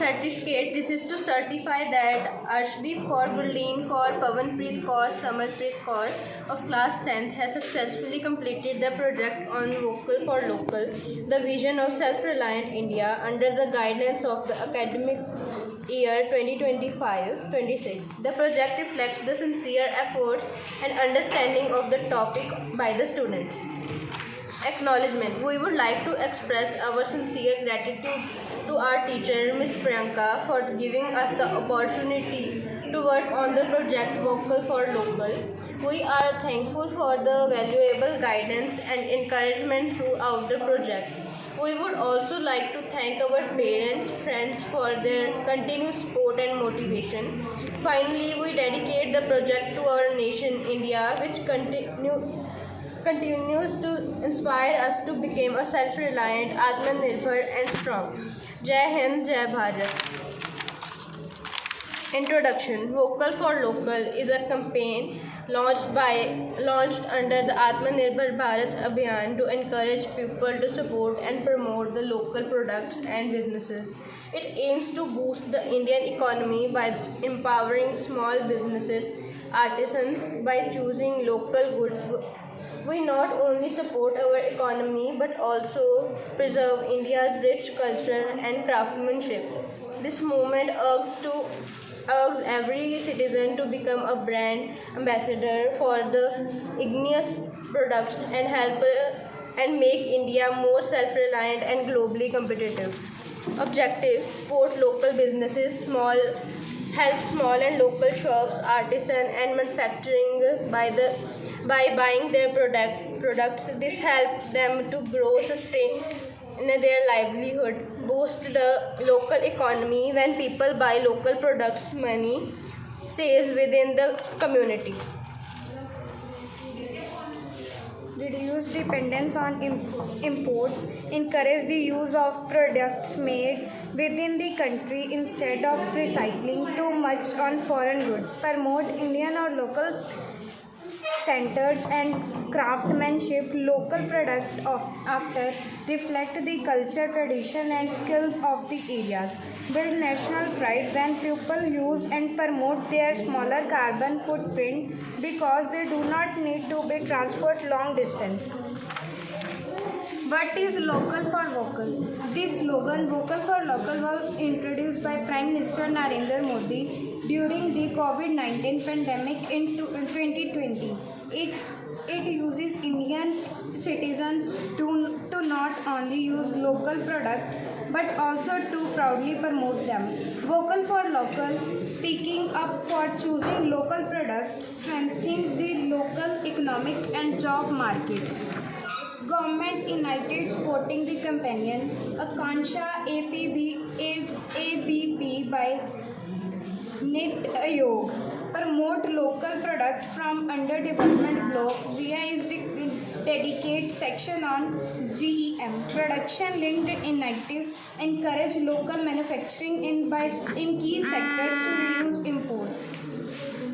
certificate. This is to certify that Arshdeep Kaur, Gurleen Kaur, Pavanpreet Kaur, Samarpreet Kaur of class 10th has successfully completed the project on Vocal for Local, the vision of self-reliant India under the guidance of the academic year 2025-26. The project reflects the sincere efforts and understanding of the topic by the students. Acknowledgement. We would like to express our sincere gratitude to our teacher, Ms. Priyanka, for giving us the opportunity to work on the project Vocal for Local. We are thankful for the valuable guidance and encouragement throughout the project. We would also like to thank our parents, friends for their continued support and motivation. Finally, we dedicate the project to our nation, India, which continues to inspire us to become a self-reliant, Atmanirbhar and strong. Jai Hind, Jai Bharat. Introduction. Vocal for Local is a campaign launched under the Atmanirbhar Bharat Abhiyan to encourage people to support and promote the local products and businesses. It aims to boost the Indian economy by empowering small businesses, artisans by choosing local goods. We not only support our economy but also preserve India's rich culture and craftsmanship. This movement urges every citizen to become a brand ambassador for the igneous products and make India more self-reliant and globally competitive. Objective: support local businesses, help small and local shops, artisan and manufacturing by buying their products. This helps them to grow, sustain their livelihood, boost the local economy. When people buy local products, money stays within the community. Reduce dependence on imports, encourage the use of products made within the country instead of recycling too much on foreign goods, promote Indian or local standards and craftsmanship. Local products after reflect the culture, tradition and skills of the areas. Build national pride when people use and promote their smaller carbon footprint because they do not need to be transport long distance. What is Local for Vocal? This slogan, Vocal for Local, was introduced by Prime Minister Narendra Modi during the COVID-19 pandemic in 2020. It uses Indian citizens to not only use local products but also to proudly promote them. Vocal for Local, speaking up for choosing local products, strengthening the local economic and job market. Government United supporting the companion, Akansha ABP by NIT Ayog. Promote local products from underdevelopment block via its dedicated section on GEM. Production linked initiative encourage local manufacturing in key sectors to reduce imports.